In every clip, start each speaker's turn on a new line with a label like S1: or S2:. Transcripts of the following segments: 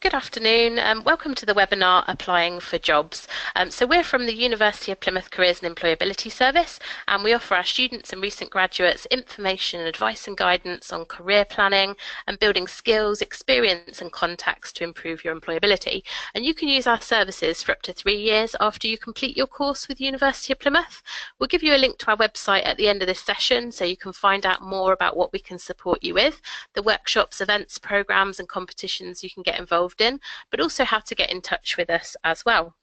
S1: Good afternoon and welcome to the webinar Applying for Jobs. So we're from the University of Plymouth Careers and Employability Service, and we offer our students and recent graduates information, advice and guidance on career planning and building skills, experience and contacts to improve your employability. And you can use our services for up to 3 years after you complete your course with the University of Plymouth. We'll give you a link to our website at the end of this session so you can find out more about what we can support you with, the workshops, events, programs and competitions you can get involved in, but also how to get in touch with us as well.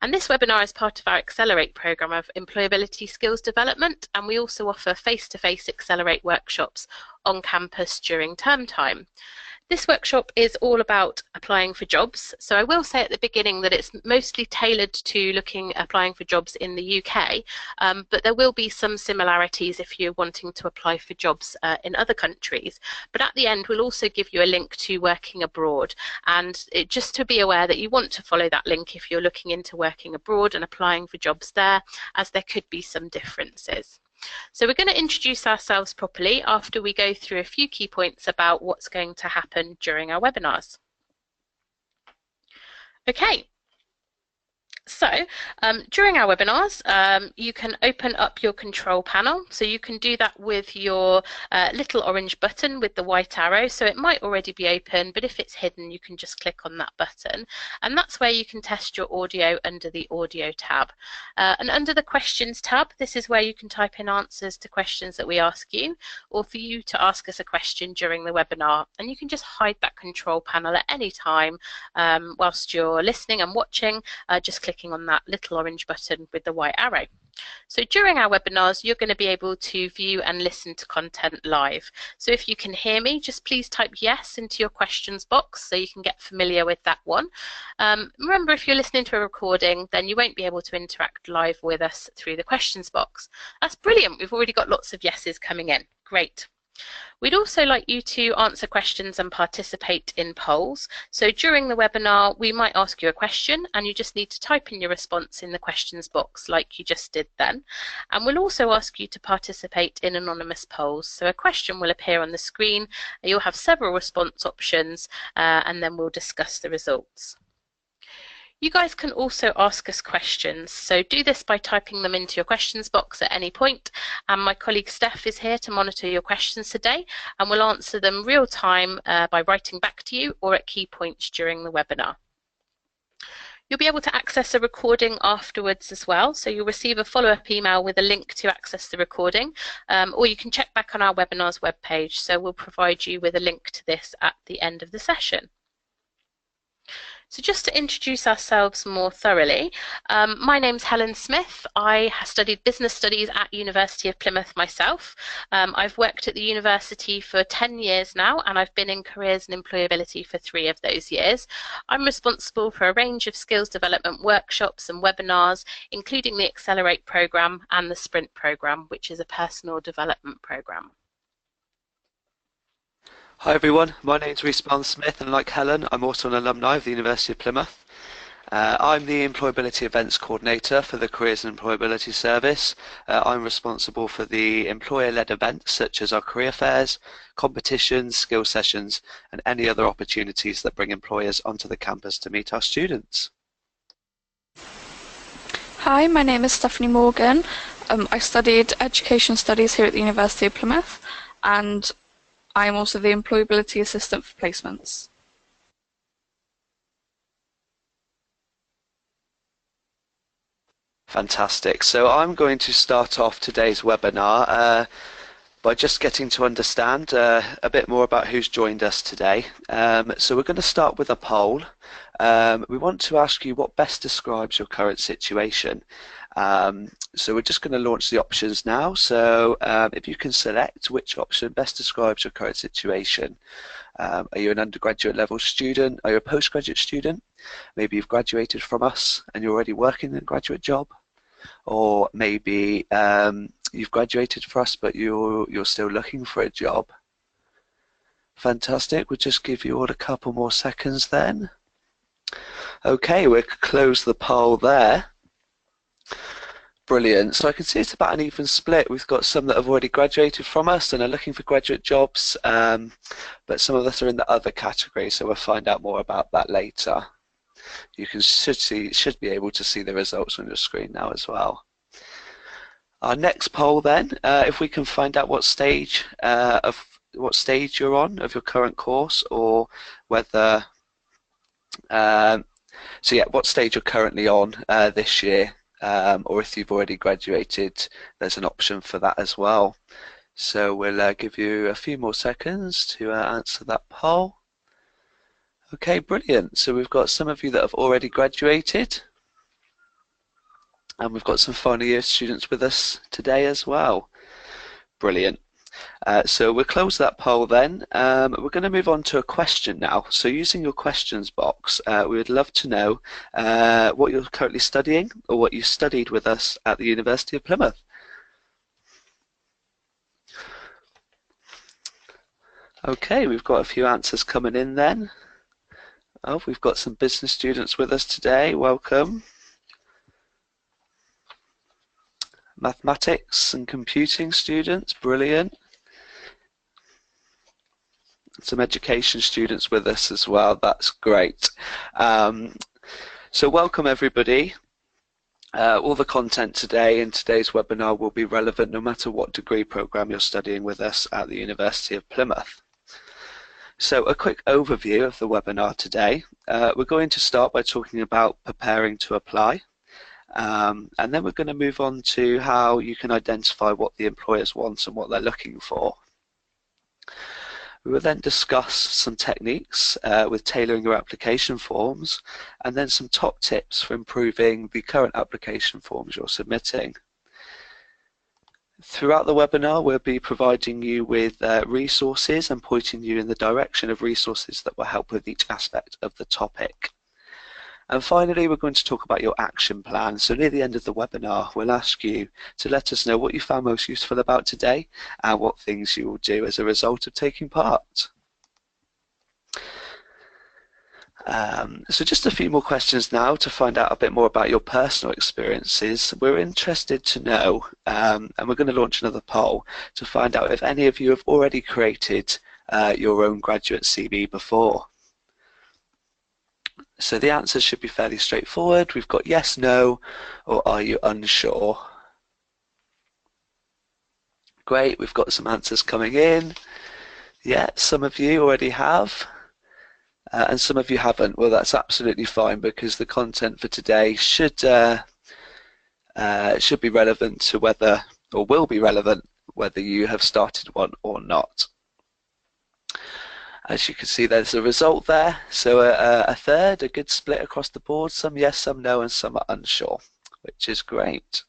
S1: And this webinar is part of our Accelerate programme of employability skills development, and we also offer face-to-face Accelerate workshops on campus during term time. This workshop is all about applying for jobs, so I will say at the beginning that it's mostly tailored to applying for jobs in the UK, but there will be some similarities if you're wanting to apply for jobs in other countries. But at the end we'll also give you a link to working abroad, and just to be aware that you want to follow that link if you're looking into working abroad and applying for jobs there, as there could be some differences. So we're going to introduce ourselves properly after we go through a few key points about what's going to happen during our webinars. Okay. So during our webinars, you can open up your control panel. So you can do that with your little orange button with the white arrow. So it might already be open, but if it's hidden, you can just click on that button. And that's where you can test your audio under the audio tab. And under the questions tab, this is where you can type in answers to questions that we ask you, or for you to ask us a question during the webinar. And you can just hide that control panel at any time whilst you're listening and watching, just clicking on that little orange button with the white arrow. So during our webinars, you're going to be able to view and listen to content live. So if you can hear me, just please type yes into your questions box so you can get familiar with that one. Remember, if you're listening to a recording, then you won't be able to interact live with us through the questions box. That's brilliant. We've already got lots of yeses coming in. Great. We'd also like you to answer questions and participate in polls. So during the webinar, we might ask you a question and you just need to type in your response in the questions box like you just did then. And we'll also ask you to participate in anonymous polls. So a question will appear on the screen, you'll have several response options, and then we'll discuss the results. You guys can also ask us questions, so do this by typing them into your questions box at any point, and my colleague Steph is here to monitor your questions today, and we'll answer them real time by writing back to you or at key points during the webinar. You'll be able to access a recording afterwards as well, so you'll receive a follow-up email with a link to access the recording, or you can check back on our webinars webpage, so we'll provide you with a link to this at the end of the session. So just to introduce ourselves more thoroughly, my name's Helen Smith. I studied business studies at University of Plymouth myself. I've worked at the university for 10 years now, and I've been in careers and employability for 3 of those years. I'm responsible for a range of skills development workshops and webinars, including the Accelerate programme and the Sprint programme, which is a personal development programme.
S2: Hi everyone, my name's Rhys Smith, and like Helen, I'm also an alumni of the University of Plymouth. I'm the Employability Events Coordinator for the Careers and Employability Service. I'm responsible for the employer-led events such as our career fairs, competitions, skill sessions and any other opportunities that bring employers onto the campus to meet our students.
S3: Hi, my name is Stephanie Morgan. I studied Education Studies here at the University of Plymouth, and I am also the Employability Assistant for Placements.
S2: Fantastic. So I'm going to start off today's webinar by just getting to understand a bit more about who's joined us today. So we're going to start with a poll. We want to ask you what best describes your current situation. So we're just going to launch the options now. So if you can select which option best describes your current situation. Are you an undergraduate level student? Are you a postgraduate student? Maybe you've graduated from us and you're already working in a graduate job. Or maybe you've graduated from us but you're still looking for a job. Fantastic. We'll just give you all a couple more seconds then. Okay, we'll close the poll there. Brilliant. So I can see it's about an even split. We've got some that have already graduated from us and are looking for graduate jobs, but some of us are in the other category, so we'll find out more about that later. You should be able to see the results on your screen now as well. Our next poll then, if we can find out what stage you're on of your current course, or whether what stage you're currently on this year, or if you've already graduated, there's an option for that as well. So we'll give you a few more seconds to answer that poll. Okay, brilliant. So we've got some of you that have already graduated, and we've got some final year students with us today as well. Brilliant. So we'll close that poll then. We're going to move on to a question now. So using your questions box, we would love to know what you're currently studying or what you studied with us at the University of Plymouth. Okay, we've got a few answers coming in then. Oh, we've got some business students with us today. Welcome. Mathematics and computing students, brilliant. Some education students with us as well, that's great. So welcome everybody. All the content today in today's webinar will be relevant no matter what degree programme you're studying with us at the University of Plymouth. So a quick overview of the webinar today. We're going to start by talking about preparing to apply. And then we're going to move on to how you can identify what the employers want and what they're looking for. We will then discuss some techniques with tailoring your application forms, and then some top tips for improving the current application forms you're submitting. Throughout the webinar, we'll be providing you with resources and pointing you in the direction of resources that will help with each aspect of the topic. And finally, we're going to talk about your action plan. So near the end of the webinar, we'll ask you to let us know what you found most useful about today and what things you will do as a result of taking part. So just a few more questions now to find out a bit more about your personal experiences. We're interested to know, and we're going to launch another poll to find out if any of you have already created your own graduate CV before. So the answers should be fairly straightforward. We've got yes, no, or are you unsure? Great, we've got some answers coming in. Yeah, some of you already have, and some of you haven't. Well, that's absolutely fine because the content for today should be relevant to whether, or will be relevant, whether you have started one or not. As you can see, there's a result there. So a third, a good split across the board. Some yes, some no, and some are unsure, which is great.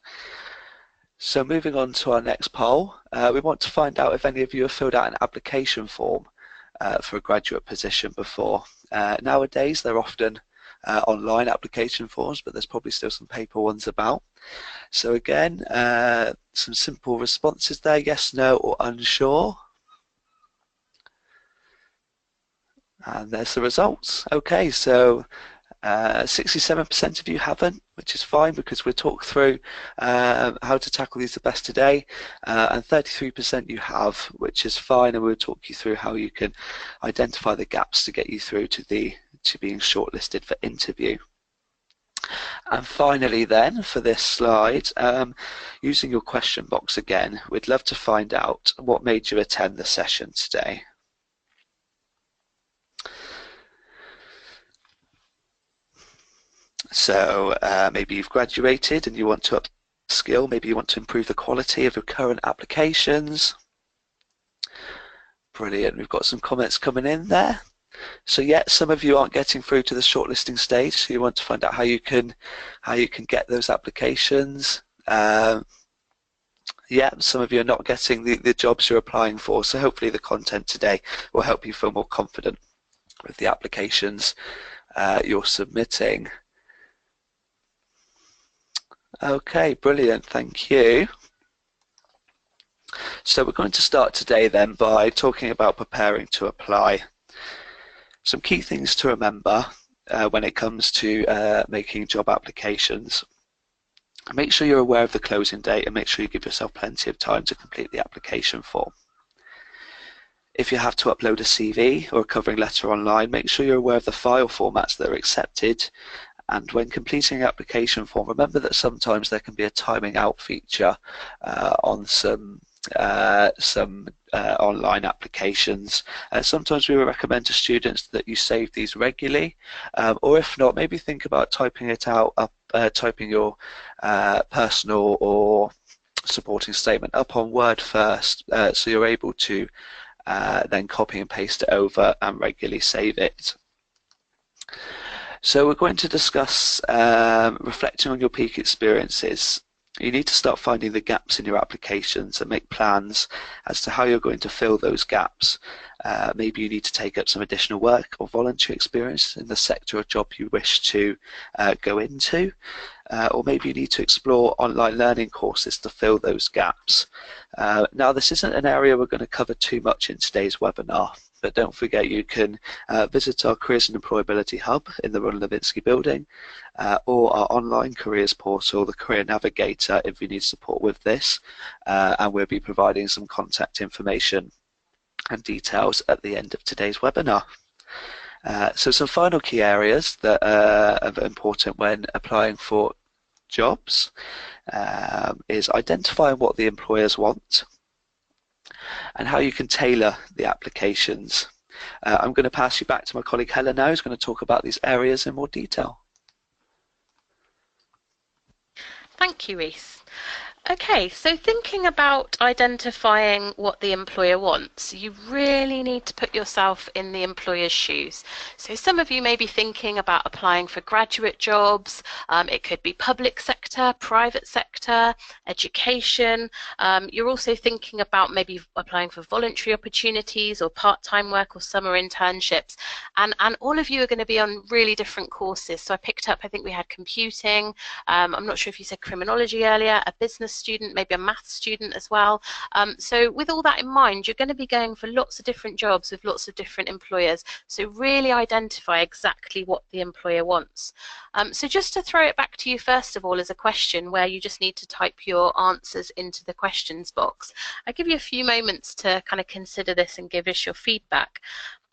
S2: So moving on to our next poll, we want to find out if any of you have filled out an application form for a graduate position before. Nowadays, they're often online application forms, but there's probably still some paper ones about. So again, some simple responses there, yes, no, or unsure. And there's the results. Okay, so 67% of you haven't, which is fine because we'll talk through how to tackle these the best today, and 33% you have, which is fine, and we'll talk you through how you can identify the gaps to get you through to being shortlisted for interview. And finally then, for this slide, using your question box again, we'd love to find out what made you attend the session today. So maybe you've graduated and you want to upskill, maybe you want to improve the quality of your current applications. Brilliant, we've got some comments coming in there. So yeah, some of you aren't getting through to the shortlisting stage, so you want to find out how you can get those applications. Yeah, some of you are not getting the jobs you're applying for, so hopefully the content today will help you feel more confident with the applications you're submitting. Okay, brilliant, thank you. So we're going to start today then by talking about preparing to apply. Some key things to remember when it comes to making job applications. Make sure you're aware of the closing date and make sure you give yourself plenty of time to complete the application form. If you have to upload a CV or a covering letter online, make sure you're aware of the file formats that are accepted. And when completing the application form, remember that sometimes there can be a timing out feature on some online applications. Sometimes we would recommend to students that you save these regularly, or if not, maybe think about typing it out, typing your personal or supporting statement up on Word first, so you're able to then copy and paste it over and regularly save it. So we're going to discuss reflecting on your peak experiences. You need to start finding the gaps in your applications and make plans as to how you're going to fill those gaps. Maybe you need to take up some additional work or voluntary experience in the sector or job you wish to go into. Or maybe you need to explore online learning courses to fill those gaps. Now, this isn't an area we're going to cover too much in today's webinar, but don't forget you can visit our Careers and Employability Hub in the Ron Levinsky building, or our online careers portal, the Career Navigator, if you need support with this, and we'll be providing some contact information and details at the end of today's webinar. So some final key areas that are important when applying for jobs is identifying what the employers want and how you can tailor the applications. I'm going to pass you back to my colleague Helen now, who's going to talk about these areas in more detail.
S1: Thank you, Reese. Okay, so thinking about identifying what the employer wants, you really need to put yourself in the employer's shoes. So some of you may be thinking about applying for graduate jobs. It could be public sector, private sector, education. You're also thinking about maybe applying for voluntary opportunities or part-time work or summer internships. And all of you are going to be on really different courses. So I picked up, I think we had computing. I'm not sure if you said criminology earlier, a business student, maybe a maths student as well. So with all that in mind, you're going to be going for lots of different jobs with lots of different employers. So really identify exactly what the employer wants. So just to throw it back to you first of all as a question where you just need to type your answers into the questions box. I'll give you a few moments to kind of consider this and give us your feedback.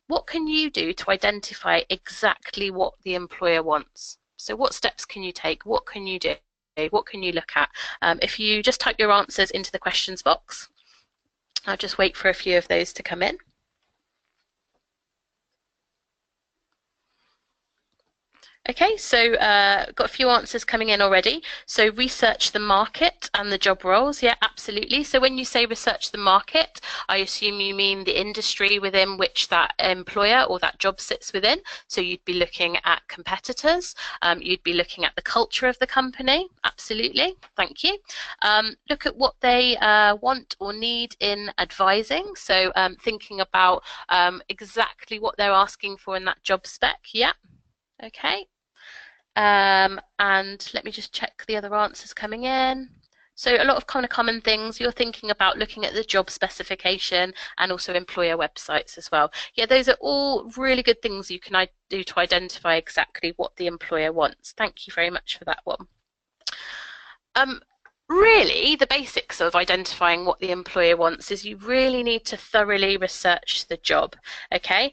S1: What can you do to identify exactly what the employer wants? So what steps can you take? What can you do? What can you look at? If you just type your answers into the questions box, I'll just wait for a few of those to come in. Okay, so got a few answers coming in already. So research the market and the job roles. Yeah, absolutely. So when you say research the market, I assume you mean the industry within which that employer or that job sits within. So you'd be looking at competitors. You'd be looking at the culture of the company. Absolutely. Thank you. Look at what they want or need in advising. So thinking about exactly what they're asking for in that job spec. Yeah. Okay. And let me just check the other answers coming in. So a lot of kind of common things, you're thinking about looking at the job specification and also employer websites as well. Yeah, those are all really good things you can do to identify exactly what the employer wants. Thank you very much for that one. Really, the basics of identifying what the employer wants is you really need to thoroughly research the job, okay?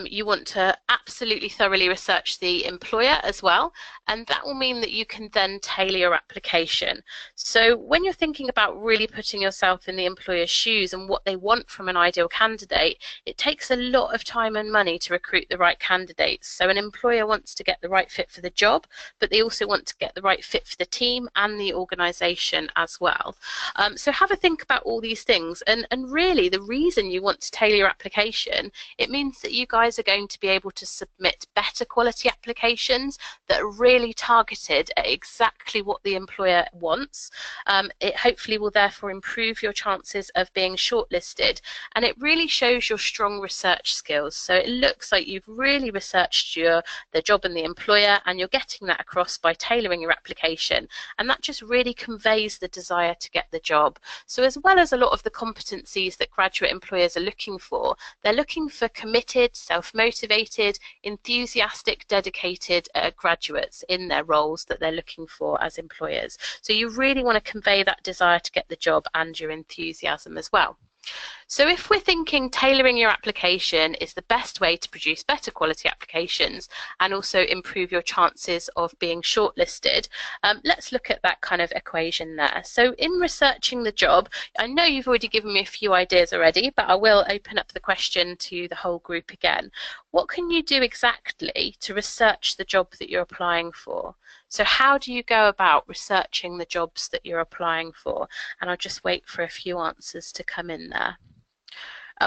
S1: You want to absolutely thoroughly research the employer as well, and that will mean that you can then tailor your application. So when you're thinking about really putting yourself in the employer's shoes and what they want from an ideal candidate, it takes a lot of time and money to recruit the right candidates. So an employer wants to get the right fit for the job, but they also want to get the right fit for the team and the organisation as well. So have a think about all these things, and really the reason you want to tailor your application, it means that you guys are going to be able to submit better quality applications that are really targeted at exactly what the employer wants. It hopefully will therefore improve your chances of being shortlisted, and it really shows your strong research skills. So it looks like you've really researched the job and the employer, and you're getting that across by tailoring your application, and that just really conveys conveys the desire to get the job. So as well as a lot of the competencies that graduate employers are looking for, they're looking for committed, self-motivated, enthusiastic, dedicated graduates in their roles that they're looking for as employers. So you really want to convey that desire to get the job and your enthusiasm as well. So if we're thinking tailoring your application is the best way to produce better quality applications and also improve your chances of being shortlisted, let's look at that kind of equation there. So in researching the job, I know you've already given me a few ideas already, but I will open up the question to the whole group again. What can you do exactly to research the job that you're applying for? So how do you go about researching the jobs that you're applying for? And I'll just wait for a few answers to come in there.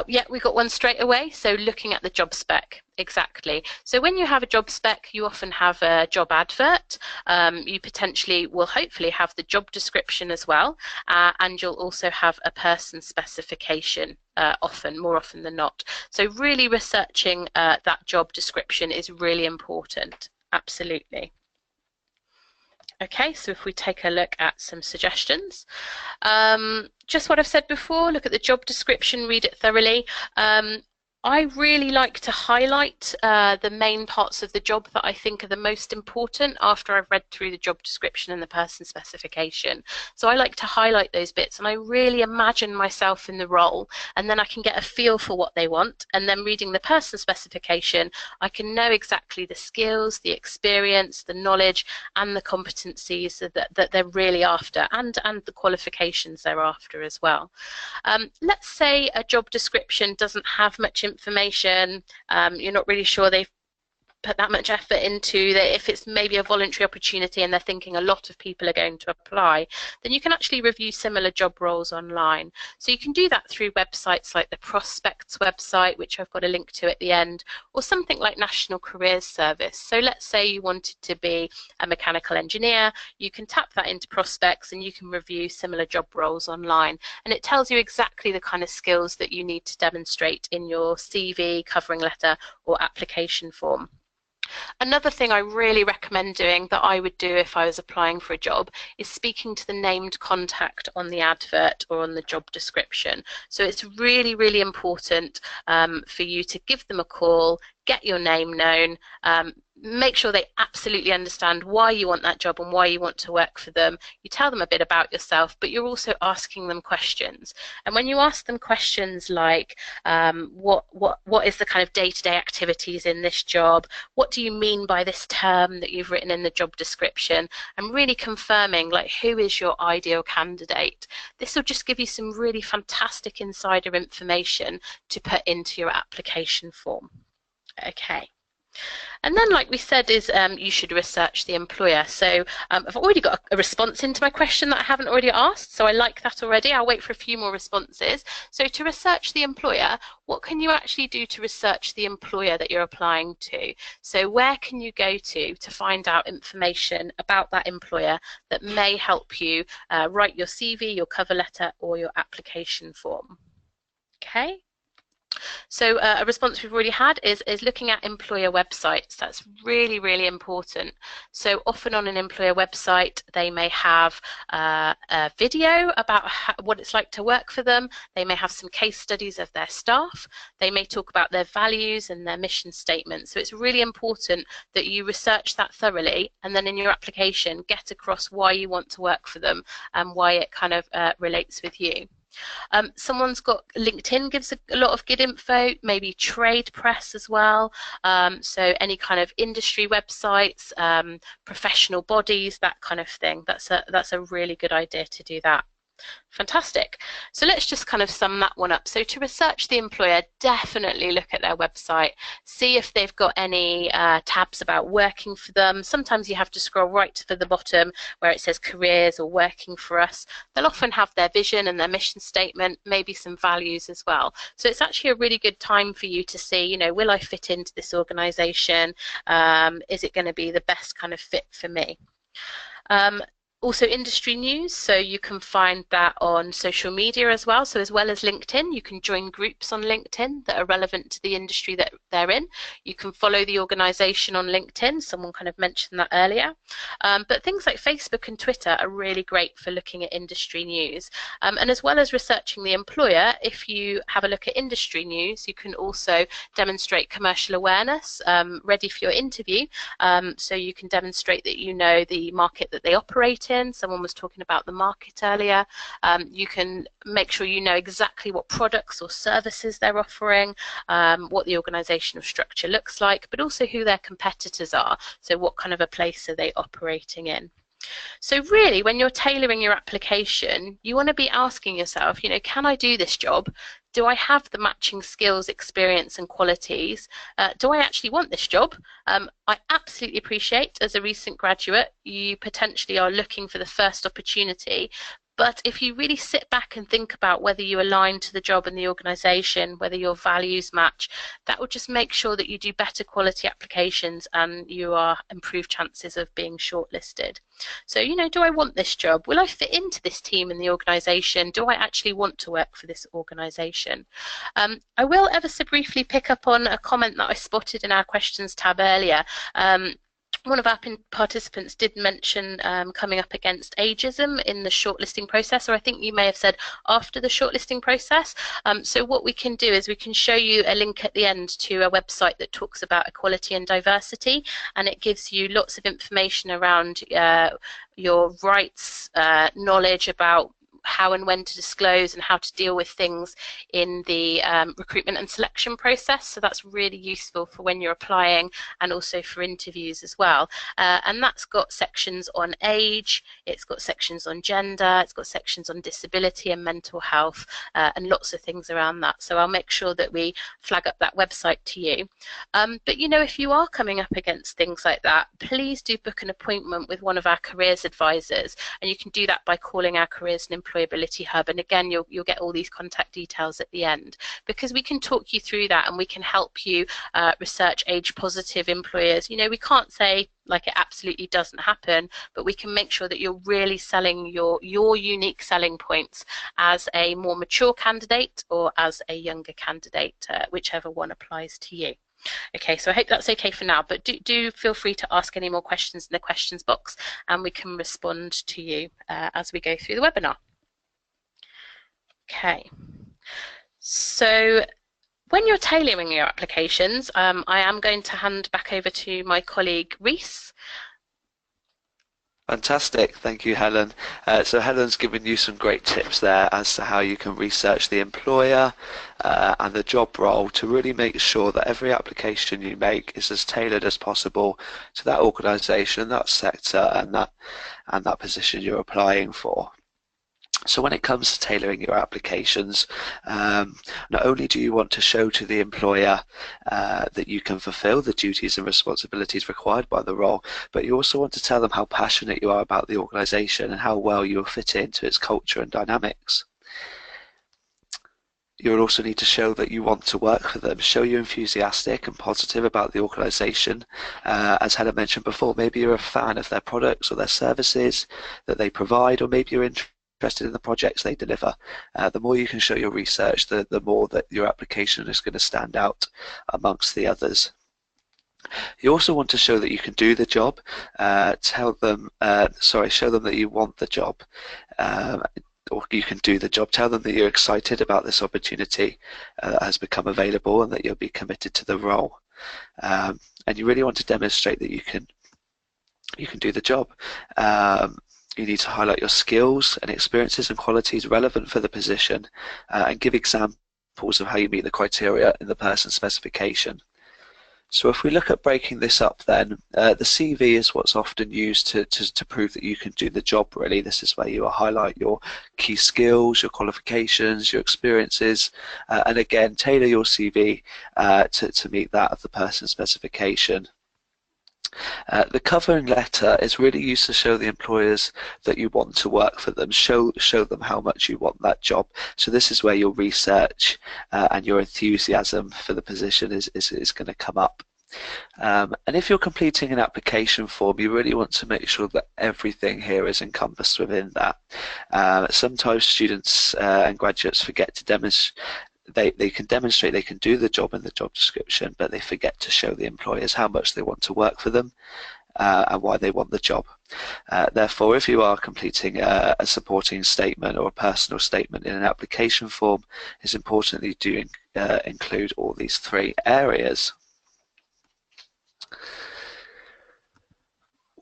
S1: Yeah, we got one straight away. So looking at the job spec, exactly. So when you have a job spec, you often have a job advert. You potentially will hopefully have the job description as well, and you'll also have a person specification more often than not. So really researching that job description is really important. Absolutely. Okay, so if we take a look at some suggestions, just what I've said before, look at the job description, read it thoroughly. I really like to highlight the main parts of the job that I think are the most important after I've read through the job description and the person specification. So I like to highlight those bits and I really imagine myself in the role, and then I can get a feel for what they want, and then reading the person specification I can know exactly the skills, the experience, the knowledge and the competencies that they're really after, and the qualifications they're after as well. Let's say a job description doesn't have much information, you're not really sure they've put that much effort into that. If it's maybe a voluntary opportunity and they're thinking a lot of people are going to apply, then you can actually review similar job roles online. So you can do that through websites like the Prospects website, which I've got a link to at the end, or something like National Careers Service. So let's say you wanted to be a mechanical engineer, you can tap that into Prospects and you can review similar job roles online, and it tells you exactly the kind of skills that you need to demonstrate in your CV, covering letter or application form. Another thing I really recommend doing, that I would do if I was applying for a job, is speaking to the named contact on the advert or on the job description. So it's really, really important for you to give them a call, get your name known, make sure they absolutely understand why you want that job and why you want to work for them. You tell them a bit about yourself, but you're also asking them questions. And when you ask them questions like, what is the kind of day-to-day activities in this job? What do you mean by this term that you've written in the job description? And really confirming, like, who is your ideal candidate? This will just give you some really fantastic insider information to put into your application form. Okay. And then, like we said, is you should research the employer. So I've already got a response into my question that I haven't already asked, so I like that already. I'll wait for a few more responses. So to research the employer, what can you actually do to research the employer that you're applying to? So where can you go to find out information about that employer that may help you write your CV, your cover letter, or your application form? Okay. So a response we've already had is looking at employer websites. That's really, really important. So often on an employer website, they may have a video about what it's like to work for them. They may have some case studies of their staff. They may talk about their values and their mission statement. So it's really important that you research that thoroughly, and then in your application, get across why you want to work for them and why it kind of relates with you. Someone's got LinkedIn, gives a lot of good info, maybe trade press as well, so any kind of industry websites, professional bodies, that kind of thing. That's a really good idea to do that. Fantastic. So let's just kind of sum that one up. So to research the employer, definitely look at their website, see if they've got any tabs about working for them. Sometimes you have to scroll right to the bottom where it says careers or working for us. They'll often have their vision and their mission statement, maybe some values as well. So it's actually a really good time for you to see, you know, will I fit into this organization? Is it going to be the best kind of fit for me? Also industry news, so you can find that on social media as well. So as well as LinkedIn, you can join groups on LinkedIn that are relevant to the industry that they're in. You can follow the organization on LinkedIn. Someone kind of mentioned that earlier. But things like Facebook and Twitter are really great for looking at industry news. And as well as researching the employer, if you have a look at industry news, you can also demonstrate commercial awareness ready for your interview. So you can demonstrate that you know the market that they operate in. Someone was talking about the market earlier. You can make sure you know exactly what products or services they're offering, what the organizational structure looks like, but also who their competitors are. So what kind of a place are they operating in? So really, when you're tailoring your application, you want to be asking yourself, can I do this job? Do I have the matching skills, experience, and qualities? Do I actually want this job? I absolutely appreciate, as a recent graduate, you potentially are looking for the first opportunity. But if you really sit back and think about whether you align to the job and the organisation, whether your values match, that will just make sure that you do better quality applications and you are improved chances of being shortlisted. So, do I want this job? Will I fit into this team in the organisation? Do I actually want to work for this organisation? I will ever so briefly pick up on a comment that I spotted in our questions tab earlier. One of our participants did mention coming up against ageism in the shortlisting process, or I think you may have said after the shortlisting process. So what we can do is we can show you a link at the end to a website that talks about equality and diversity, and it gives you lots of information around your rights, knowledge about how and when to disclose and how to deal with things in the recruitment and selection process. So that's really useful for when you're applying and also for interviews as well. And that's got sections on age, it's got sections on gender, it's got sections on disability and mental health, and lots of things around that. So I'll make sure that we flag up that website to you. But if you are coming up against things like that, please do book an appointment with one of our careers advisors, and you can do that by calling our careers and employability hub. And again, you'll get all these contact details at the end, because we can talk you through that and we can help you research age positive employers. We can't say like it absolutely doesn't happen, but we can make sure that you're really selling your unique selling points as a more mature candidate or as a younger candidate, whichever one applies to you. Okay, so I hope that's okay for now, but do feel free to ask any more questions in the questions box and we can respond to you as we go through the webinar. Okay, so when you're tailoring your applications, I am going to hand back over to my colleague Reese.
S2: Fantastic, thank you, Helen. So Helen's given you some great tips there as to how you can research the employer and the job role to really make sure that every application you make is as tailored as possible to that organisation, that sector, and that position you're applying for. So when it comes to tailoring your applications, not only do you want to show to the employer that you can fulfill the duties and responsibilities required by the role, but you also want to tell them how passionate you are about the organisation and how well you will fit into its culture and dynamics. You'll also need to show that you want to work for them, show you're enthusiastic and positive about the organisation. As Helen mentioned before, maybe you're a fan of their products or their services that they provide, or maybe you're interested in the projects they deliver. The more you can show your research, the more that your application is going to stand out amongst the others. You also want to show that you can do the job. Show them that you want the job, or you can do the job. Tell them that you're excited about this opportunity that has become available and that you'll be committed to the role. And you really want to demonstrate that you can do the job. You need to highlight your skills and experiences and qualities relevant for the position, and give examples of how you meet the criteria in the person specification. So if we look at breaking this up then, the CV is what's often used to prove that you can do the job really. This is where you will highlight your key skills, your qualifications, your experiences, and again tailor your CV to meet that of the person specification. The covering letter is really used to show the employers that you want to work for them, show them how much you want that job. So this is where your research and your enthusiasm for the position is going to come up. And if you're completing an application form, you really want to make sure that everything here is encompassed within that. Sometimes students and graduates forget to demonstrate. They can demonstrate they can do the job in the job description, but they forget to show the employers how much they want to work for them and why they want the job. Therefore, if you are completing a supporting statement or a personal statement in an application form, it's important that you do include all these three areas.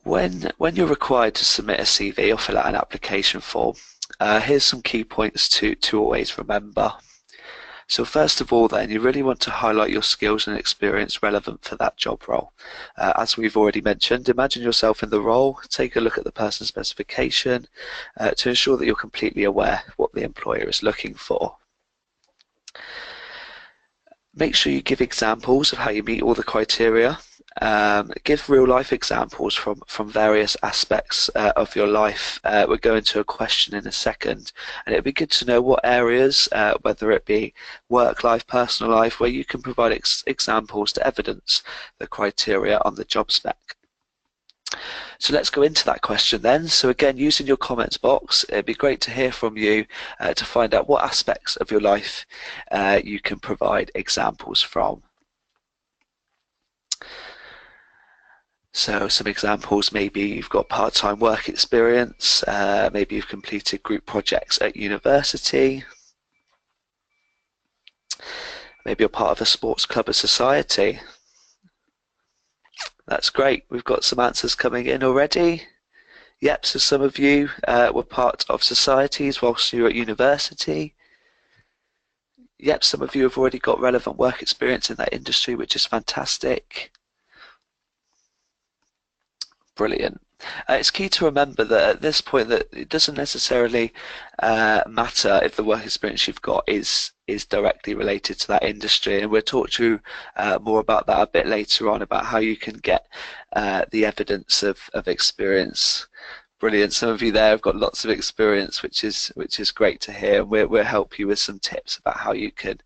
S2: When you're required to submit a CV or fill out an application form, here's some key points to always remember. So first of all then, you really want to highlight your skills and experience relevant for that job role. As we've already mentioned, imagine yourself in the role, take a look at the person's specification to ensure that you're completely aware what the employer is looking for. Make sure you give examples of how you meet all the criteria. Give real-life examples from various aspects of your life. We'll go into a question in a second, and it'd be good to know what areas, whether it be work life, personal life, where you can provide examples to evidence the criteria on the job spec. So let's go into that question then. So again, using your comments box, it'd be great to hear from you to find out what aspects of your life you can provide examples from. So some examples, maybe you've got part-time work experience, maybe you've completed group projects at university, maybe you're part of a sports club or society. That's great, we've got some answers coming in already. Yep, so some of you were part of societies whilst you were at university. Yep, some of you have already got relevant work experience in that industry, which is fantastic. Brilliant. It's key to remember that at this point that it doesn't necessarily matter if the work experience you've got is directly related to that industry, and we'll talk to you more about that a bit later on, about how you can get the evidence of experience. Brilliant. Some of you there have got lots of experience, which is great to hear. We'll help you with some tips about how you can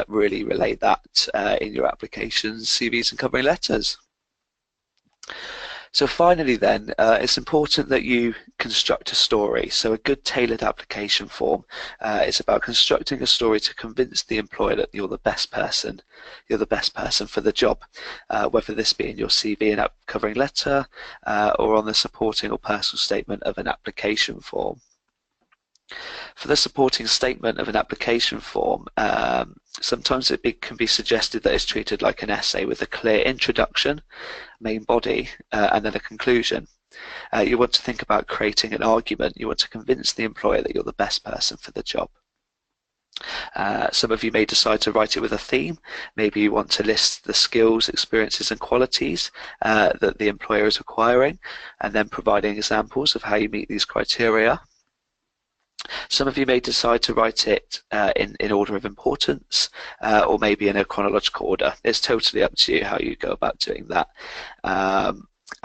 S2: really relay that in your applications, CVs and covering letters. So finally then, it's important that you construct a story. So a good tailored application form is about constructing a story to convince the employer that you're the best person for the job, whether this be in your CV and covering letter or on the supporting or personal statement of an application form. For the supporting statement of an application form, sometimes it can be suggested that it's treated like an essay with a clear introduction, main body, and then a conclusion. You want to think about creating an argument. You want to convince the employer that you're the best person for the job. Some of you may decide to write it with a theme. Maybe you want to list the skills, experiences and qualities that the employer is requiring, and then providing examples of how you meet these criteria. Some of you may decide to write it in order of importance or maybe in a chronological order. It's totally up to you how you go about doing that. And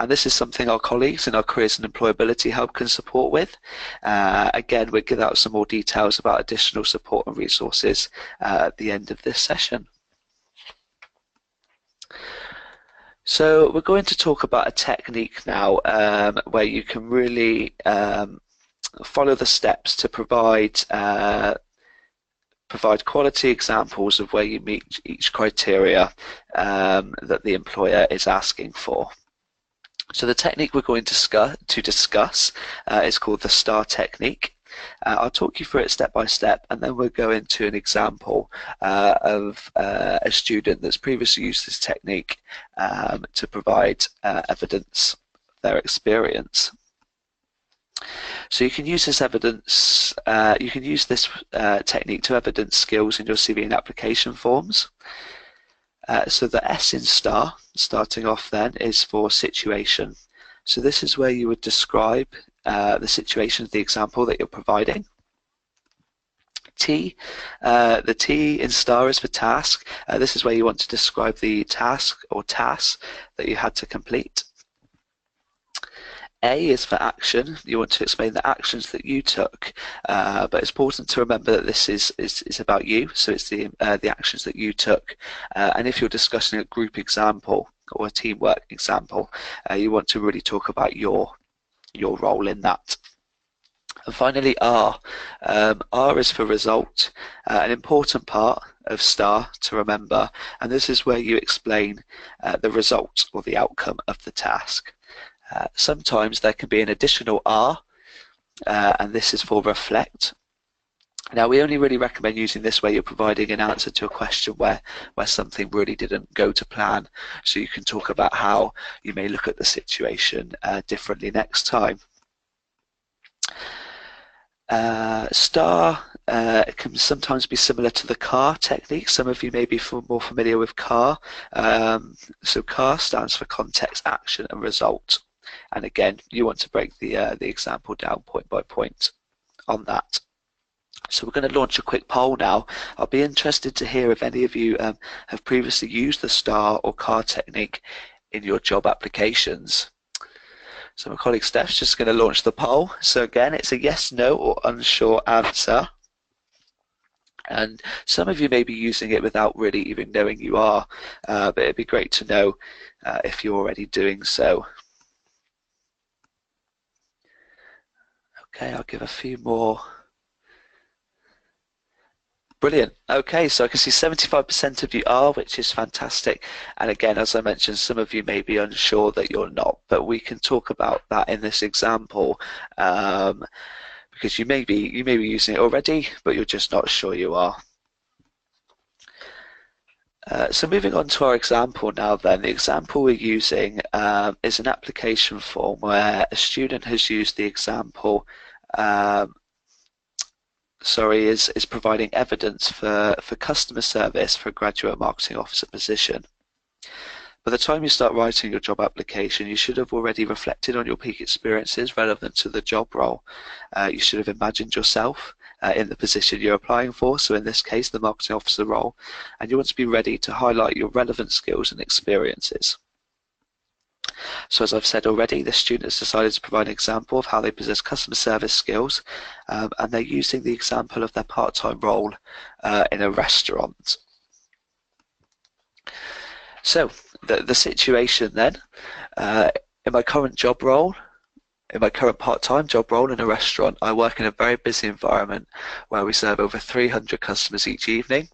S2: this is something our colleagues in our Careers and Employability Hub can support with. Again, we'll give out some more details about additional support and resources at the end of this session. So we're going to talk about a technique now where you can really follow the steps to provide quality examples of where you meet each criteria that the employer is asking for. So the technique we're going to discuss is called the STAR technique. I'll talk you through it step by step, and then we'll go into an example of a student that's previously used this technique to provide evidence of their experience. So you can use this evidence, you can use this technique to evidence skills in your CV and application forms. So the S in STAR, starting off then, is for situation. So this is where you would describe the situation of the example that you're providing. T, the T in STAR is for task. This is where you want to describe the task or tasks that you had to complete. A is for action. You want to explain the actions that you took, but it's important to remember that this is about you. So it's the actions that you took. And if you're discussing a group example or a teamwork example, you want to really talk about your role in that. And finally, R. R is for result, an important part of STAR to remember, and this is where you explain the result or the outcome of the task. Sometimes there can be an additional R, and this is for reflect. Now, we only really recommend using this where you're providing an answer to a question where something really didn't go to plan, so you can talk about how you may look at the situation differently next time. STAR can sometimes be similar to the CAR technique. Some of you may be more familiar with CAR. So CAR stands for context, action, and result. And again, you want to break the example down point by point on that. So we're going to launch a quick poll now. I'll be interested to hear if any of you have previously used the STAR or CAR technique in your job applications. So my colleague Steph's just going to launch the poll. So again, it's a yes, no, or unsure answer. And some of you may be using it without really even knowing you are, but it'd be great to know if you're already doing so. Okay, I'll give a few more. Brilliant. Okay, so I can see 75% of you are, which is fantastic. And again, as I mentioned, some of you may be unsure that you're not, but we can talk about that in this example because you may be using it already, but you're just not sure you are. So moving on to our example now then, the example we're using is an application form where a student has used the example is providing evidence for customer service for a graduate marketing officer position. By the time you start writing your job application, you should have already reflected on your peak experiences relevant to the job role. You should have imagined yourself in the position you're applying for, so in this case, the marketing officer role, and you want to be ready to highlight your relevant skills and experiences. So as I've said already, the student has decided to provide an example of how they possess customer service skills, and they're using the example of their part-time role in a restaurant. So the situation then, in my current job role, in my current part-time job role in a restaurant, I work in a very busy environment where we serve over 300 customers each evening.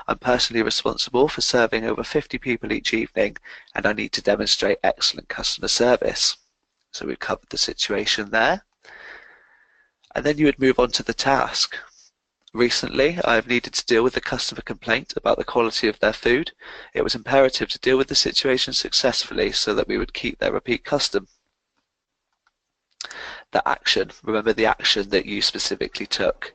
S2: I'm personally responsible for serving over 50 people each evening, and I need to demonstrate excellent customer service. So we've covered the situation there. And then you would move on to the task. Recently, I have needed to deal with a customer complaint about the quality of their food. It was imperative to deal with the situation successfully so that we would keep their repeat custom. The action, remember the action that you specifically took.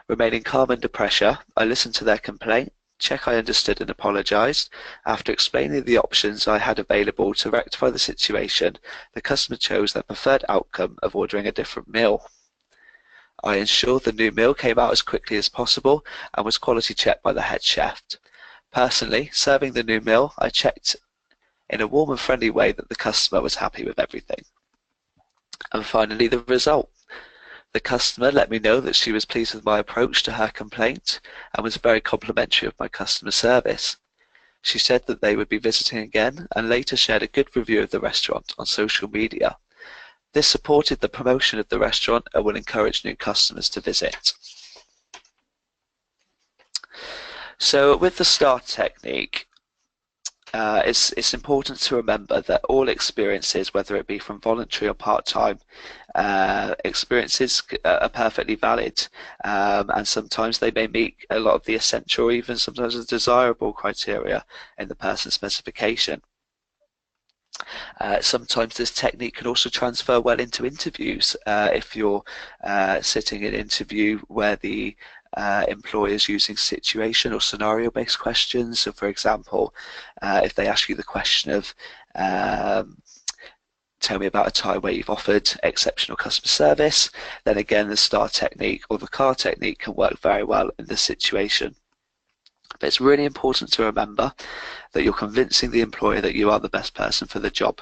S2: Remaining calm under pressure, I listened to their complaint, check I understood and apologised. After explaining the options I had available to rectify the situation, the customer chose their preferred outcome of ordering a different meal. I ensured the new meal came out as quickly as possible and was quality checked by the head chef. Personally, serving the new meal, I checked in a warm and friendly way that the customer was happy with everything. And finally, the result. The customer let me know that she was pleased with my approach to her complaint and was very complimentary of my customer service. She said that they would be visiting again and later shared a good review of the restaurant on social media. This supported the promotion of the restaurant and will encourage new customers to visit. So with the STAR technique, it's important to remember that all experiences, whether it be from voluntary or part-time, experiences are perfectly valid, and sometimes they may meet a lot of the essential or even sometimes the desirable criteria in the person's specification. Sometimes this technique can also transfer well into interviews. If you're sitting in an interview where the employer is using situation or scenario-based questions. So for example, if they ask you the question of tell me about a time where you've offered exceptional customer service, then again the STAR technique or the CAR technique can work very well in this situation. But it's really important to remember that you're convincing the employer that you are the best person for the job.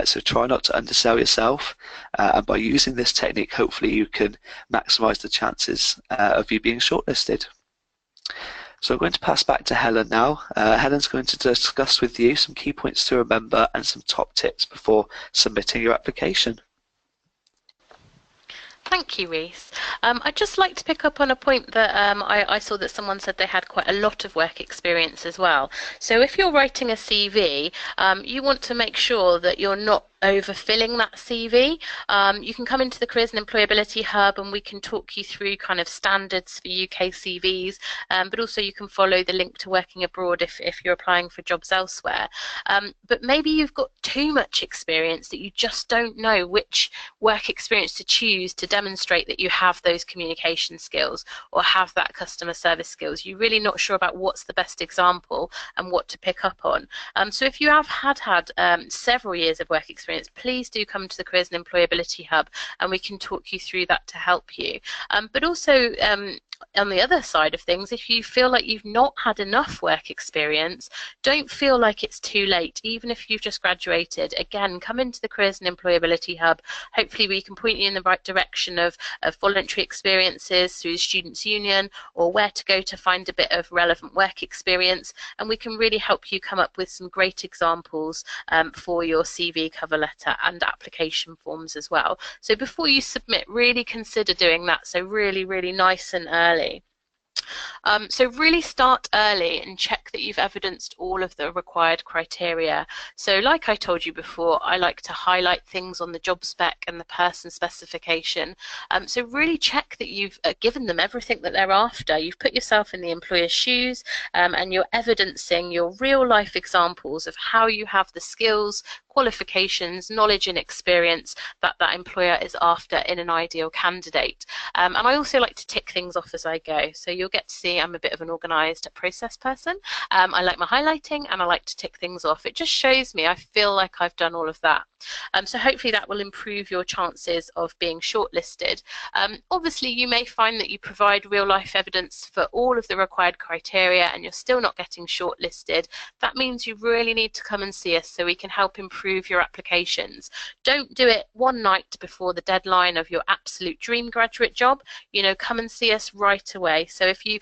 S2: So try not to undersell yourself, and by using this technique, hopefully you can maximize the chances of you being shortlisted. So I'm going to pass back to Helen now. Helen's going to discuss with you some key points to remember and some top tips before submitting your application.
S1: Thank you, Reese. I'd just like to pick up on a point that I saw that someone said they had quite a lot of work experience as well. So if you're writing a CV, you want to make sure that you're not overfilling that CV. You can come into the Careers and Employability Hub and we can talk you through kind of standards for UK CVs, but also you can follow the link to working abroad if you're applying for jobs elsewhere. But maybe you've got too much experience that you just don't know which work experience to choose to demonstrate that you have those communication skills or have that customer service skills. You're really not sure about what's the best example and what to pick up on. So if you have had several years of work experience, please do come to the Careers and Employability Hub and we can talk you through that to help you. But also on the other side of things, if you feel like you've not had enough work experience, don't feel like it's too late. Even if you've just graduated, again, come into the Careers and Employability Hub. Hopefully we can point you in the right direction of voluntary experiences through the Students' Union, or where to go to find a bit of relevant work experience, and we can really help you come up with some great examples for your CV, cover letter and application forms as well. So before you submit, really consider doing that, so really nice and early. So really start early and check that you've evidenced all of the required criteria. So like I told you before, I like to highlight things on the job spec and the person specification. So really check that you've given them everything that they're after. You've put yourself in the employer's shoes, and you're evidencing your real life examples of how you have the skills, qualifications, knowledge and experience that that employer is after in an ideal candidate. And I also like to tick things off as I go. So you'll get to see I'm a bit of an organised process person. I like my highlighting and I like to tick things off. It just shows me I feel like I've done all of that. So hopefully that will improve your chances of being shortlisted. Obviously you may find that you provide real life evidence for all of the required criteria and you're still not getting shortlisted. That means you really need to come and see us so we can help improve your applications. Don't do it one night before the deadline of your absolute dream graduate job. You know, come and see us right away. So if you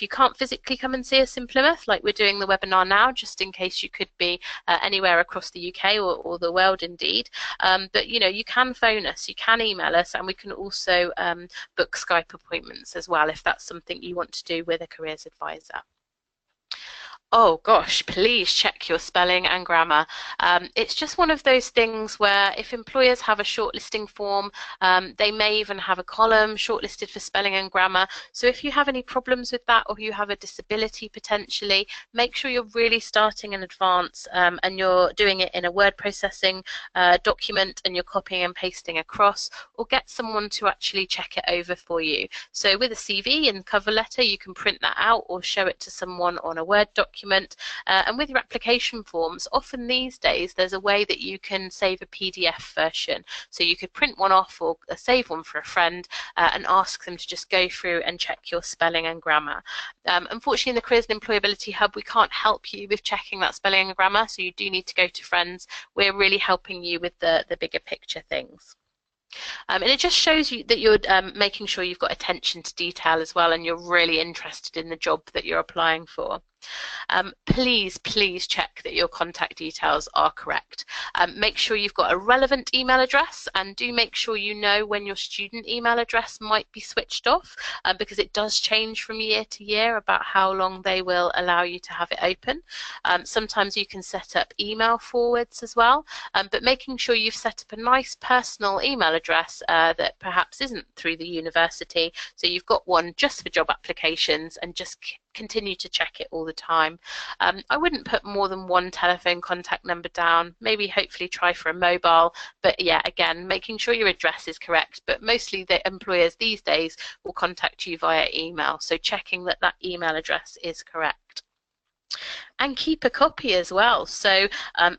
S1: can't physically come and see us in Plymouth, like we're doing the webinar now, just in case you could be anywhere across the UK or the world indeed, but you know, you can phone us, you can email us, and we can also book Skype appointments as well if that's something you want to do with a careers advisor. Oh gosh, please check your spelling and grammar. It's just one of those things where if employers have a shortlisting form, they may even have a column shortlisted for spelling and grammar. So if you have any problems with that or you have a disability potentially, make sure you're really starting in advance and you're doing it in a word processing document and you're copying and pasting across, or get someone to actually check it over for you. So with a CV and cover letter, you can print that out or show it to someone on a Word document. And with your application forms, often these days there's a way that you can save a PDF version. So you could print one off or save one for a friend and ask them to just go through and check your spelling and grammar. Unfortunately, in the Careers and Employability Hub, we can't help you with checking that spelling and grammar, so you do need to go to friends. We're really helping you with the bigger picture things. And it just shows you that you're making sure you've got attention to detail as well and you're really interested in the job that you're applying for. Please check that your contact details are correct. Make sure you've got a relevant email address, and do make sure you know when your student email address might be switched off, because it does change from year to year about how long they will allow you to have it open. Sometimes you can set up email forwards as well, but making sure you've set up a nice personal email address that perhaps isn't through the university, so you've got one just for job applications, and just continue to check it all the time. I wouldn't put more than one telephone contact number down, maybe hopefully try for a mobile, but yeah, again, making sure your address is correct, but mostly the employers these days will contact you via email, so checking that that email address is correct. and keep a copy as well. So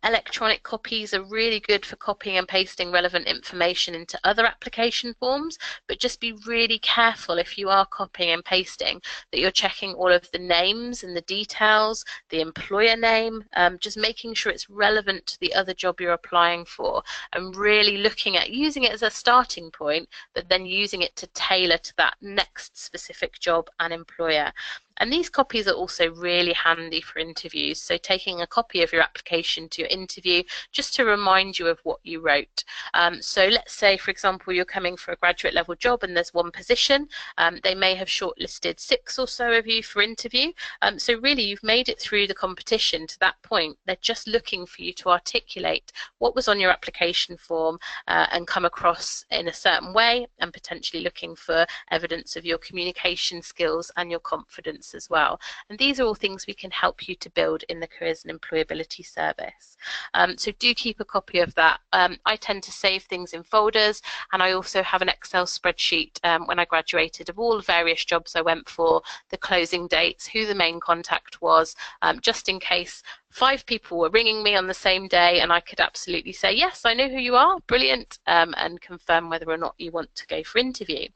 S1: electronic copies are really good for copying and pasting relevant information into other application forms, but just be really careful if you are copying and pasting that you're checking all of the names and the details, the employer name, just making sure it's relevant to the other job you're applying for, and really looking at using it as a starting point, but then using it to tailor to that next specific job and employer. And these copies are also really handy for interviews. So taking a copy of your application to your interview just to remind you of what you wrote. So let's say, for example, you're coming for a graduate level job and there's one position. They may have shortlisted 6 or so of you for interview. So really you've made it through the competition to that point. They're just looking for you to articulate what was on your application form and come across in a certain way, and potentially looking for evidence of your communication skills and your confidence as well. And these are all things we can help you to build in the Careers and Employability service. So do keep a copy of that. I tend to save things in folders, and I also have an Excel spreadsheet when I graduated of all the various jobs I went for, the closing dates, who the main contact was, just in case 5 people were ringing me on the same day, and I could absolutely say, yes, I know who you are, brilliant, and confirm whether or not you want to go for interview.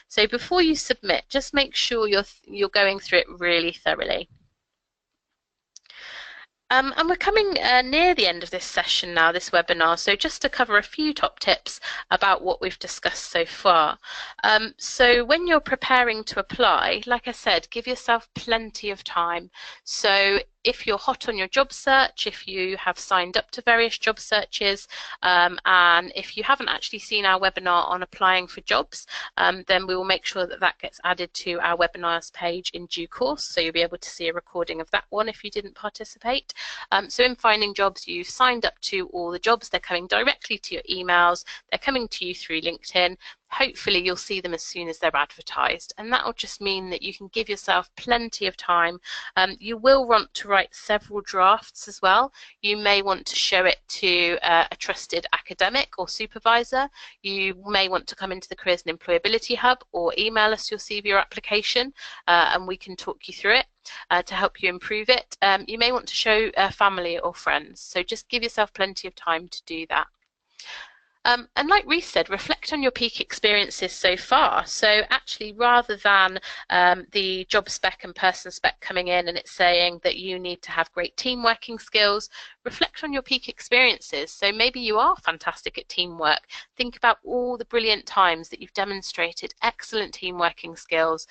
S1: So before you submit, just make sure you're going through it really thoroughly. And we're coming near the end of this session now, this webinar, so just to cover a few top tips about what we've discussed so far. So when you're preparing to apply, like I said, give yourself plenty of time. So if you're hot on your job search, if you have signed up to various job searches, and if you haven't actually seen our webinar on applying for jobs, then we will make sure that that gets added to our webinars page in due course, so you'll be able to see a recording of that one if you didn't participate. So in finding jobs, you've signed up to all the jobs, they're coming directly to your emails, they're coming to you through LinkedIn. Hopefully you'll see them as soon as they're advertised, and that will just mean that you can give yourself plenty of time. You will want to write several drafts as well. You may want to show it to a trusted academic or supervisor. You may want to come into the Careers and Employability Hub or email us your CV or application, and we can talk you through it to help you improve it. You may want to show family or friends, so just give yourself plenty of time to do that. And like Reece said, reflect on your peak experiences so far. So actually, rather than the job spec and person spec coming in and it's saying that you need to have great team working skills, reflect on your peak experiences. So maybe you are fantastic at teamwork. Think about all the brilliant times that you've demonstrated excellent team working skills.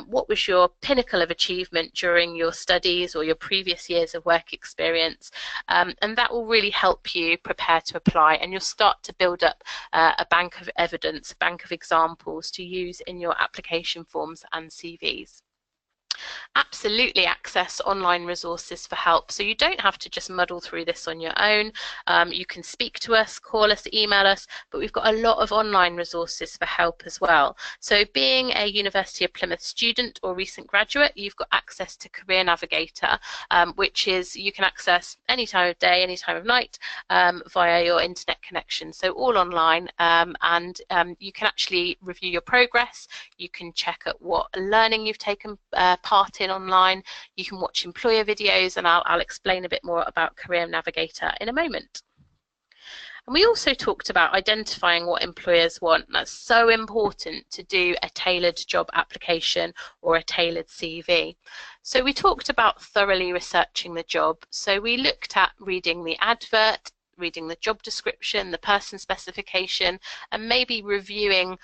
S1: What was your pinnacle of achievement during your studies or your previous years of work experience? And that will really help you prepare to apply, and you'll start to build up a bank of evidence, a bank of examples to use in your application forms and CVs. Absolutely access online resources for help. So you don't have to just muddle through this on your own. You can speak to us, call us, email us, but we've got a lot of online resources for help as well. So being a University of Plymouth student or recent graduate, you've got access to Career Navigator, which is you can access any time of day, any time of night via your internet connection. So all online, and you can actually review your progress. You can check at what learning you've taken part in online. You can watch employer videos, and I'll explain a bit more about Career Navigator in a moment. And we also talked about identifying what employers want. That's so important to do a tailored job application or a tailored CV. So we talked about thoroughly researching the job. So we looked at reading the advert, reading the job description, the person specification, and maybe reviewing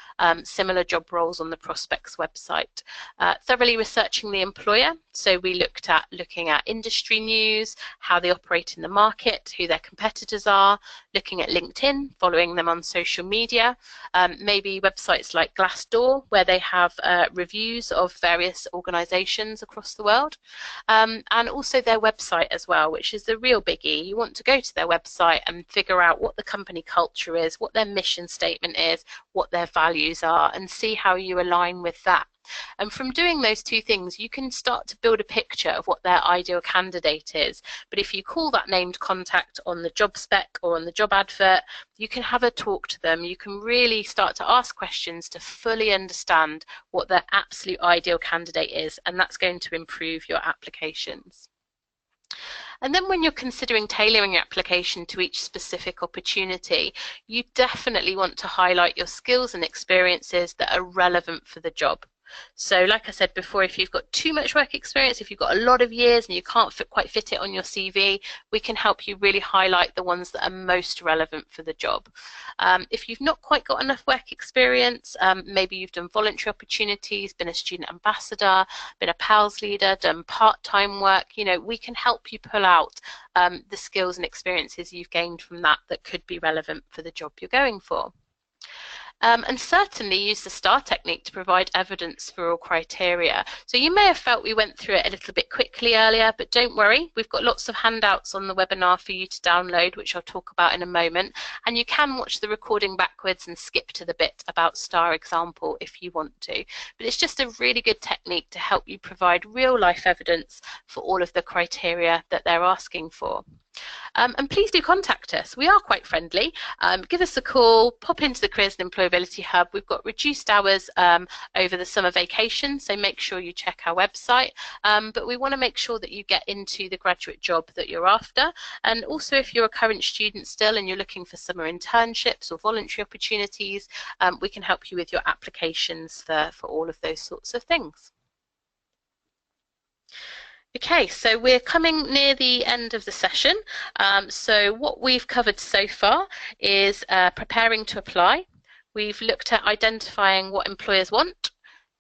S1: similar job roles on the prospect's website. Thoroughly researching the employer, so we looking at industry news, how they operate in the market, who their competitors are, looking at LinkedIn, following them on social media, maybe websites like Glassdoor, where they have reviews of various organisations across the world, and also their website as well, which is the real biggie. You want to go to their website and figure out what the company culture is, what their mission statement is, what their values are, and see how you align with that. And from doing those two things, you can start to build a picture of what their ideal candidate is. But if you call that named contact on the job spec or on the job advert, you can have a talk to them. You can really start to ask questions to fully understand what their absolute ideal candidate is, and that's going to improve your applications. And then when you're considering tailoring your application to each specific opportunity, you definitely want to highlight your skills and experiences that are relevant for the job. So like I said before, if you've got too much work experience, if you've got a lot of years and you can't quite fit it on your CV, we can help you really highlight the ones that are most relevant for the job. If you've not quite got enough work experience, maybe you've done voluntary opportunities, been a student ambassador, been a PALS leader, done part-time work, we can help you pull out the skills and experiences you've gained from that could be relevant for the job you're going for. And certainly use the STAR technique to provide evidence for all criteria. So you may have felt we went through it a little bit quickly earlier, but don't worry, we've got lots of handouts on the webinar for you to download, which I'll talk about in a moment. And you can watch the recording backwards and skip to the bit about STAR example if you want to. But it's just a really good technique to help you provide real life evidence for all of the criteria that they're asking for. And please do contact us. We are quite friendly. Give us a call, pop into the Careers and Employability Hub. We've got reduced hours over the summer vacation, so make sure you check our website. But we want to make sure that you get into the graduate job that you're after. And also, if you're a current student still and you're looking for summer internships or voluntary opportunities, we can help you with your applications for all of those sorts of things. Okay, so we're coming near the end of the session. So what we've covered so far is preparing to apply. We've looked at identifying what employers want,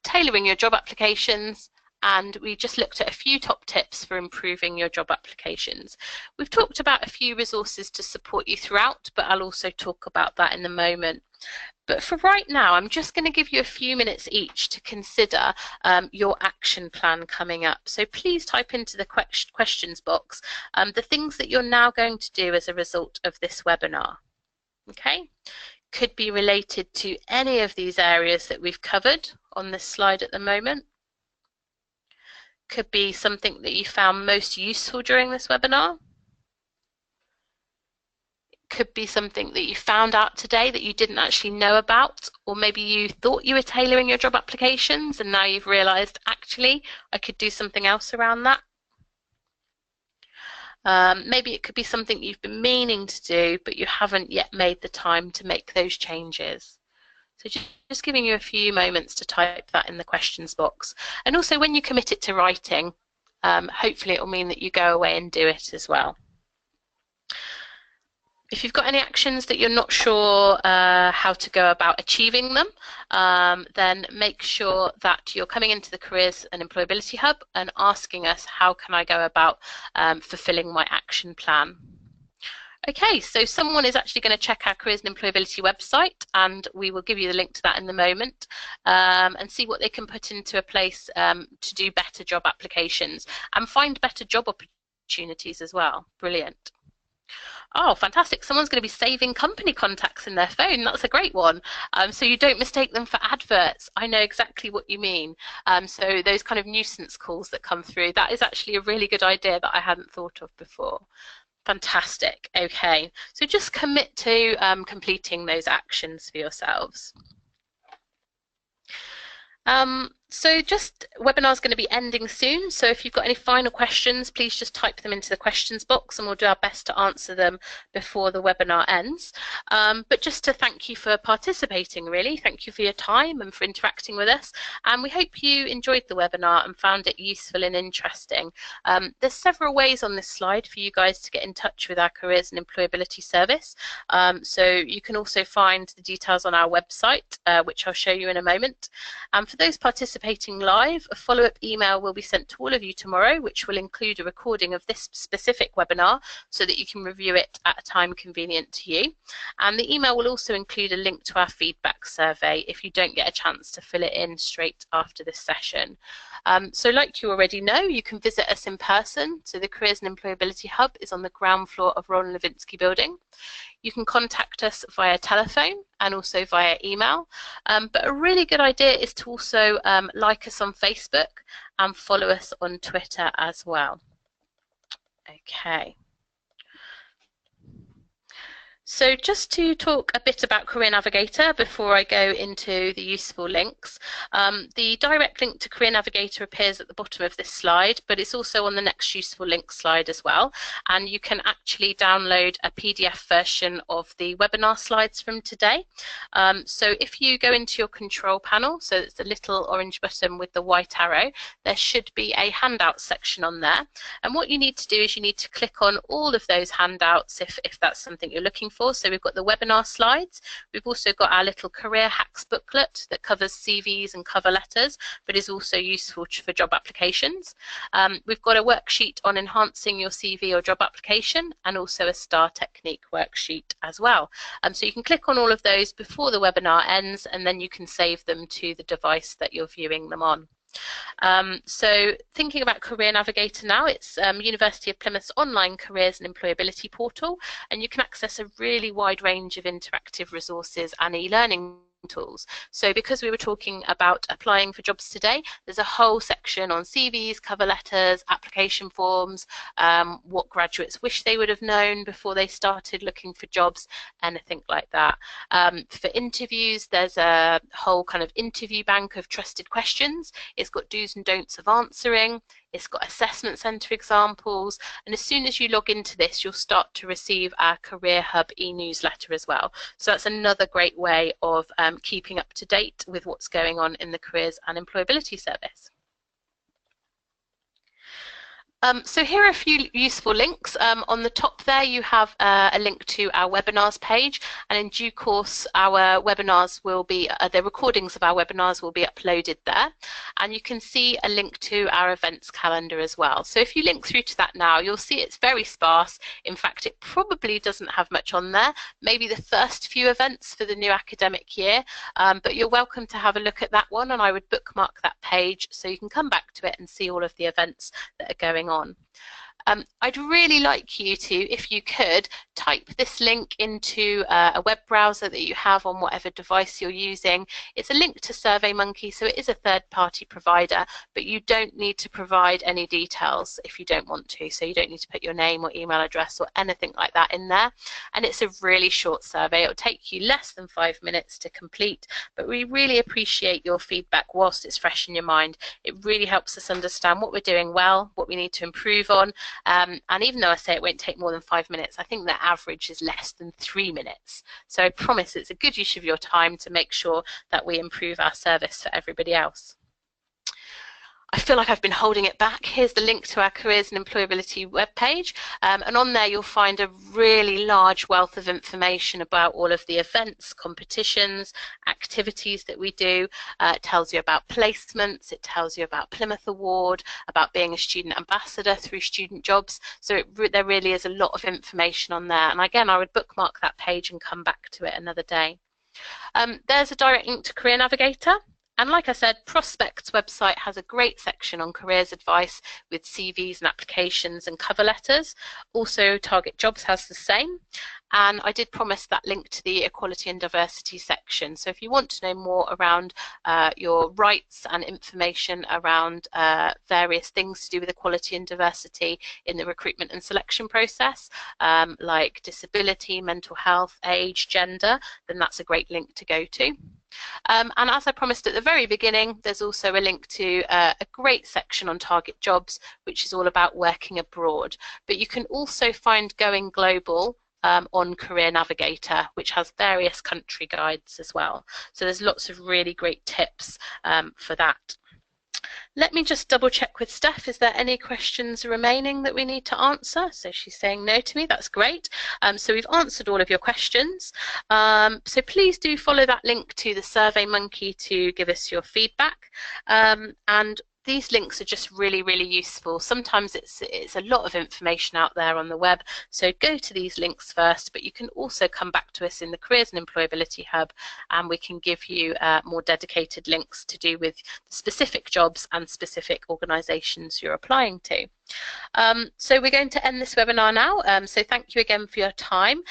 S1: tailoring your job applications, and we just looked at a few top tips for improving your job applications. We've talked about a few resources to support you throughout, but I'll also talk about that in a moment. But for right now, I'm just going to give you a few minutes each to consider your action plan coming up. So please type into the questions box the things that you're now going to do as a result of this webinar. Okay? Could be related to any of these areas that we've covered on this slide at the moment. Could be something that you found most useful during this webinar. Could be something that you found out today that you didn't actually know about, or maybe you thought you were tailoring your job applications and now you've realized actually I could do something else around that. Maybe it could be something you've been meaning to do but you haven't yet made the time to make those changes. So just giving you a few moments to type that in the questions box. And also when you commit it to writing, hopefully it will mean that you go away and do it as well. If you've got any actions that you're not sure how to go about achieving them, then make sure that you're coming into the Careers and Employability Hub and asking us, how can I go about fulfilling my action plan? Okay, so someone is actually going to check our Careers and Employability website, and we will give you the link to that in the moment, and see what they can put into a place to do better job applications and find better job opportunities as well. Brilliant. Oh, fantastic. Someone's going to be saving company contacts in their phone. That's a great one. So you don't mistake them for adverts. I know exactly what you mean. So those kind of nuisance calls that come through, that is actually a really good idea that I hadn't thought of before. Fantastic. Okay. So just commit to completing those actions for yourselves. So just webinar's going to be ending soon, so if you've got any final questions, please just type them into the questions box and we'll do our best to answer them before the webinar ends. But just to thank you for participating, really. Thank you for your time and for interacting with us, and we hope you enjoyed the webinar and found it useful and interesting. There's several ways on this slide for you guys to get in touch with our Careers and Employability service. So you can also find the details on our website, which I'll show you in a moment. And for those participating live, a follow-up email will be sent to all of you tomorrow, which will include a recording of this specific webinar so that you can review it at a time convenient to you. And the email will also include a link to our feedback survey if you don't get a chance to fill it in straight after this session. So like you already know, you can visit us in person. So the Careers and Employability Hub is on the ground floor of Roland Levinsky building. You can contact us via telephone and also via email. But a really good idea is to also like us on Facebook and follow us on Twitter as well. Okay. So just to talk a bit about Career Navigator before I go into the useful links, the direct link to Career Navigator appears at the bottom of this slide, but it's also on the next useful links slide as well. And you can actually download a PDF version of the webinar slides from today. So if you go into your control panel, so it's the little orange button with the white arrow, there should be a handout section on there. And what you need to do is you need to click on all of those handouts if that's something you're looking for. So we've got the webinar slides, we've also got our little career hacks booklet that covers CVs and cover letters, but is also useful for job applications. We've got a worksheet on enhancing your CV or job application, and also a STAR technique worksheet as well. So you can click on all of those before the webinar ends, and then you can save them to the device that you're viewing them on. So thinking about Career Navigator now, it's University of Plymouth's online careers and employability portal, and you can access a really wide range of interactive resources and e-learning tools. So because we were talking about applying for jobs today, there's a whole section on CVs, cover letters, application forms, what graduates wish they would have known before they started looking for jobs, anything like that. For interviews, there's a whole kind of interview bank of trusted questions. It's got do's and don'ts of answering. It's got assessment centre examples, and as soon as you log into this, you'll start to receive our Career Hub e-newsletter as well. So that's another great way of keeping up to date with what's going on in the Careers and Employability Service. So here are a few useful links. On the top there you have a link to our webinars page, and in due course our webinars will be, the recordings of our webinars will be uploaded there, and you can see a link to our events calendar as well. So if you link through to that now, you'll see it's very sparse. In fact, it probably doesn't have much on there, maybe the first few events for the new academic year, but you're welcome to have a look at that one, and I would bookmark that page so you can come back to it and see all of the events that are going on. I'd really like you to, if you could, type this link into a web browser that you have on whatever device you're using. It's a link to SurveyMonkey, so it is a third-party provider, but you don't need to provide any details if you don't want to. So you don't need to put your name or email address or anything like that in there. And it's a really short survey. It'll take you less than 5 minutes to complete, but we really appreciate your feedback whilst it's fresh in your mind. It really helps us understand what we're doing well, what we need to improve on. And even though I say it won't take more than 5 minutes, I think the average is less than 3 minutes. So I promise it's a good use of your time to make sure that we improve our service for everybody else. I feel like I've been holding it back. Here's the link to our Careers and Employability webpage, and on there you'll find a really large wealth of information about all of the events, competitions, activities that we do. It tells you about placements, it tells you about Plymouth Award, about being a student ambassador through student jobs. So there really is a lot of information on there, and again I would bookmark that page and come back to it another day. There's a direct link to Career Navigator. And like I said, Prospect's website has a great section on careers advice with CVs and applications and cover letters. Also, Target Jobs has the same. And I did promise that link to the Equality and Diversity section. So if you want to know more around your rights and information around various things to do with equality and diversity in the recruitment and selection process, like disability, mental health, age, gender, then that's a great link to go to. And as I promised at the very beginning, there's also a link to a great section on Target Jobs, which is all about working abroad. But you can also find Going Global on Career Navigator, which has various country guides as well. So there's lots of really great tips for that. Let me just double check with Steph. Is there any questions remaining that we need to answer? So she's saying no to me. That's great. So we've answered all of your questions. So please do follow that link to the SurveyMonkey to give us your feedback. And these links are just really, really useful. Sometimes it's a lot of information out there on the web, so go to these links first, but you can also come back to us in the Careers and Employability Hub, and we can give you more dedicated links to do with specific jobs and specific organisations you're applying to. So we're going to end this webinar now. So thank you again for your time.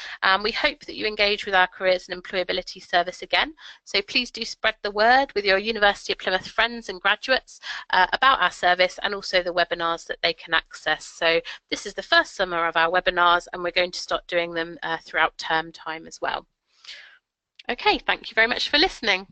S1: We hope that you engage with our Careers and Employability service again. So please do spread the word with your University of Plymouth friends and graduates about our service and also the webinars that they can access. So this is the first summer of our webinars, and we're going to start doing them throughout term time as well. Okay, thank you very much for listening.